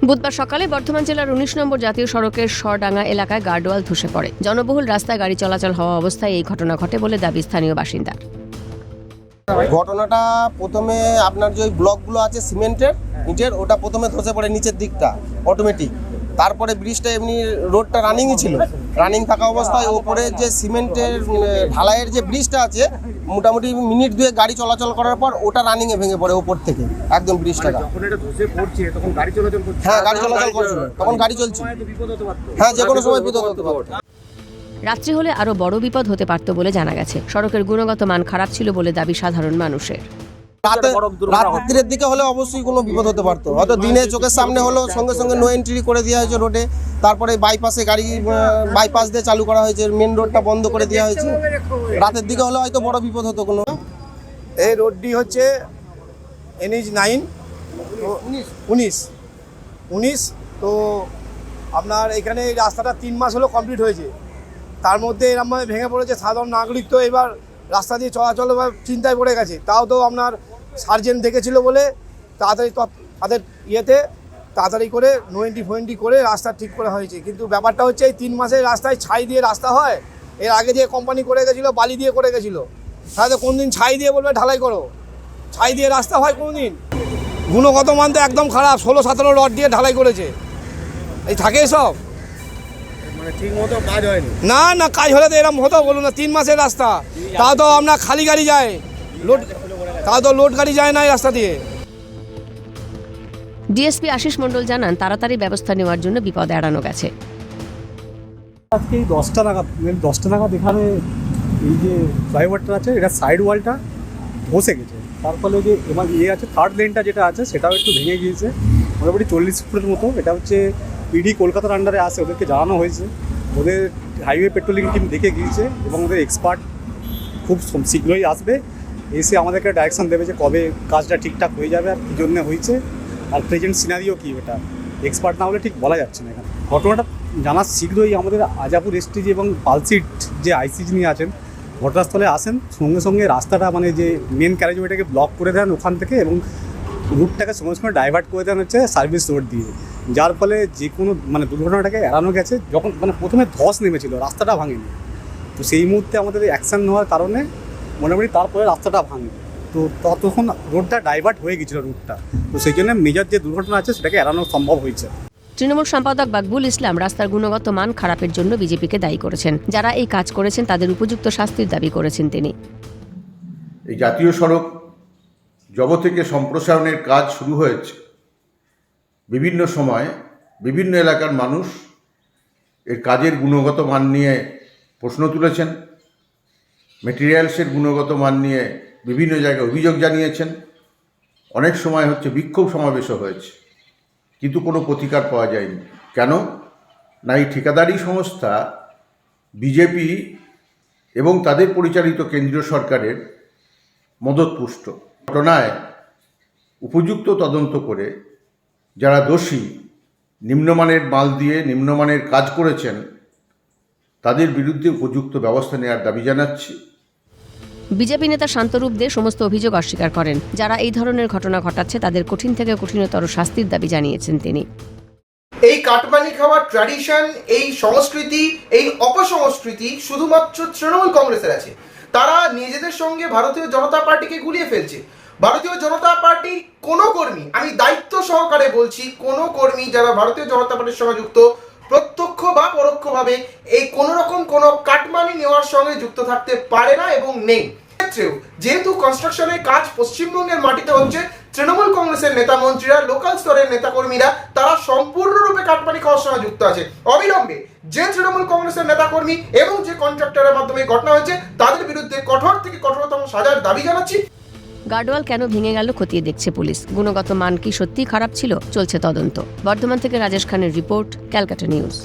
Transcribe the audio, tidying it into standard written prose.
বুধবার সকালে বর্ধমান জেলার ১৯ নম্বর জাতীয় সড়কের সরডাঙ্গা এলাকায় গার্ডওয়াল ধসে পড়ে। জনবহুল রাস্তায় গাড়ি চলাচল হওয়া অবস্থায় এই ঘটনা ঘটে বলে দাবি স্থানীয় বাসিন্দা। ঘটনাটা প্রথমে আপনার যে ব্লকগুলো আছে সিমেন্টের ইটের, ওটা প্রথমে ধসে পড়ে নিচের দিকটা অটোমেটিক। তারপরে ব্রিজটা এমনি রোডটা রানিংই ছিল, রানিং থাকা অবস্থায় ওপরে যে সিমেন্টের ঢালাইয়ের যে ব্রিজটা আছে মোটামুটি মিনিট 2 গাড়ি চলাচল করার পর ওটা রানিংয়ে ভেঙে পড়ে ওপর থেকে একদম ব্রিজটা। যখন এটা ধসে পড়ছে তখন গাড়ি চলাচল করছে? হ্যাঁ, গাড়ি চলাচল করছিল, তখন গাড়ি চলছে। হ্যাঁ, যে কোনো সময় বিপদ হতে পারে। রাত্রি হলে আরও বড় বিপদ হতে পারত বলে জানা গেছে। সড়কের গুণগত মান খারাপ ছিল বলে দাবি সাধারণ মানুষের। রাত্রির দিকে হলে অবশ্যই কোনো বিপদ হতে পারতো, হয়তো দিনে চোখের সামনে হলো সঙ্গে সঙ্গে নো এন্ট্রি করে দেওয়া হয়েছে রোডে। তারপরে বাইপাসে গাড়ি বাইপাস দিয়ে চালু করা হয়েছে, মেন রোডটা বন্ধ করে দেওয়া হয়েছে। রাতের দিকে হলে হয়তো বড় বিপদ হতো কোনো। এই রোডটি হচ্ছে NH 9 19 তো আপনার এখানে এই রাস্তাটা 3 মাস হলো কমপ্লিট হয়েছে। তার মধ্যে এরকমভাবে ভেঙে পড়েছে, সাধারণ নাগরিক তো এবার রাস্তা দিয়ে চলাচল চিন্তায় পড়ে গেছে। তাও তো আপনার সার্জেন্ট দেখেছিল বলে তাড়াতাড়ি তাদের তাড়াতাড়ি করে নো এন্ট্রি করে রাস্তা ঠিক করা হয়েছে। কিন্তু ব্যাপারটা হচ্ছে এই 3 মাসের রাস্তায় ছাই দিয়ে রাস্তা হয়? এর আগে যে কোম্পানি করে গেছিলো বালি দিয়ে করে গেছিলো, তাহলে কোন দিন ছাই দিয়ে বলবে ঢালাই করো? ছাই দিয়ে রাস্তা হয় কোনো দিন? গুণগত মান তো একদম খারাপ, 16-17 রড দিয়ে ঢালাই করেছে। এই থাকে সব মানে ঠিক মতো কাজ হয়নি। না কাজ হলে তো এরকম হতো বলুন না? 3 মাসের রাস্তা, তাও তো আপনার খালি গাড়ি যায়, লোড গাড়ি যায় না এই রাস্তা দিয়ে। ডিএসপি আশিস মণ্ডল জানান, তাড়াতাড়ি ব্যবস্থা নেওয়ার জন্য বিপদ এড়ানো গেছে। আজকে এই 10টা নাগাদ এখানে এই যে ফ্লাইওভারটা আছে, এটা সাইড ওয়ালটা ধসে গেছে। তার ফলে যে এবার আছে থার্ড লেনটা যেটা আছে সেটাও একটু ভেঙে গিয়েছে, মোটামুটি 40 ফুটের মতো। এটা হচ্ছে পিডি কলকাতার আন্ডারে আসে, ওদেরকে জানানো হয়েছে। ওদের হাইওয়ে পেট্রোলিং টিম দেখে গিয়েছে এবং ওদের এক্সপার্ট খুব শীঘ্রই আসবে, এসে আমাদেরকে ডাইরেকশান দেবে যে কবে কাজটা ঠিকঠাক হয়ে যাবে আর কী জন্য হয়েছে আর প্রেজেন্ট সিনারিও কী। ওটা এক্সপার্ট না হলে ঠিক বলা যাচ্ছে না। এখানে ঘটনাটা জানার শীঘ্রই আমাদের আজাপুর এসটিজি এবং পালসিট যে আইসিজি নিয়ে আছেন ঘটনাস্থলে আসেন, সঙ্গে সঙ্গে রাস্তাটা মানে যে মেন ক্যারেজওয়েটাকে ব্লক করে দেন ওখান থেকে এবং রুটটাকে সঙ্গে সঙ্গে ডাইভার্ট করে দেন হচ্ছে সার্ভিস রোড দিয়ে, যার ফলে যে কোনো মানে দুর্ঘটনাটাকে এড়ানো গেছে। যখন মানে প্রথমে ধস নেমেছিল, রাস্তাটা ভাঙেনি, তো সেই মুহূর্তে আমাদের অ্যাকশান নেওয়ার কারণে মোটামুটি তারপরে রাস্তাটা ভাঙে। তো ততক্ষণ রোডটা ডাইভার্ট হয়ে গেছিলো রুটটা, তো সেই জন্য মেজর যে দুর্ঘটনা আছে সেটাকে এড়ানো সম্ভব হয়েছে। তৃণমূল সম্পাদক বাকবুল ইসলাম রাস্তার গুণগত মান খারাপের জন্য বিজেপিকে দায়ী করেছেন। যারা এই কাজ করেছেন তাদের উপযুক্ত শাস্তির দাবি করেছেন তিনি। এই জাতীয় সড়ক জব থেকে সম্প্রসারণের কাজ শুরু হয়েছে। বিভিন্ন সময় বিভিন্ন এলাকার মানুষ এর কাজের গুণগত মান নিয়ে প্রশ্ন তুলেছেন, মেটেরিয়ালসের গুণগত মান নিয়ে বিভিন্ন জায়গায় অভিযোগ জানিয়েছেন। অনেক সময় হচ্ছে বিক্ষোভ সমাবেশও হয়েছে, কিন্তু কোনো প্রতিকার পাওয়া যায়নি। কেন না, এই ঠিকাদারি সংস্থা বিজেপি এবং তাদের পরিচালিত কেন্দ্রীয় সরকারের মদতপুষ্ট। ঘটনায় উপযুক্ত তদন্ত করে যারা দোষী, নিম্নমানের মাল দিয়ে নিম্নমানের কাজ করেছেন, তাদের বিরুদ্ধে উপযুক্ত ব্যবস্থা নেওয়ার দাবি জানাচ্ছি। বিজেপি নেতা শান্তরূপ দে সমস্ত অভিযোগ অস্বীকার করেন। যারা এই ধরনের ঘটনা ঘটাচ্ছে তাদের কঠিন থেকে কঠিনতর শাস্তির দাবি জানিয়েছেন তিনি। এই কাটমানি খাওয়ার ট্র্যাডিশন, এই সংস্কৃতি, এই অপসংস্কৃতি শুধুমাত্র তৃণমূল কংগ্রেসের আছে। তারা নিজেদের সঙ্গে ভারতীয় জনতা পার্টিকে গুলিয়ে ফেলছে। ভারতীয় জনতা পার্টি কোনো কর্মী, আমি দায়িত্ব সহকারে বলছি, কোনো কর্মী যারা ভারতীয় জনতা পার্টির সঙ্গে যুক্ত প্রত্যক্ষ বা পরোক্ষভাবে এই কোনো রকম কোনো কাটমানি নেওয়ার সঙ্গে যুক্ত থাকতে পারে না এবং নেই। ক্ষেত্রেও যেহেতু কনস্ট্রাকশনের কাজ পশ্চিমবঙ্গের মাটিতে হচ্ছে, তৃণমূল কংগ্রেসের নেতা মন্ত্রীরা, লোকাল স্তরের নেতাকর্মীরা তারা সম্পূর্ণরূপে কাটমানি খাওয়ার সঙ্গে যুক্ত আছে। অবিলম্বে যে তৃণমূল কংগ্রেসের নেতাকর্মী এবং যে কন্ট্রাক্টরের মাধ্যমে ঘটনা হয়েছে তাদের বিরুদ্ধে কঠোর থেকে কঠোরতম সাজার দাবি জানাচ্ছি। গার্ডওয়াল কেন ভেঙে গেল খতিয়ে দেখছে পুলিশ। গুণগত মান কি সত্যিই খারাপ ছিল? চলছে তদন্ত। বর্ধমান থেকে রাজেশ খানের রিপোর্ট, ক্যালকাটা নিউজ।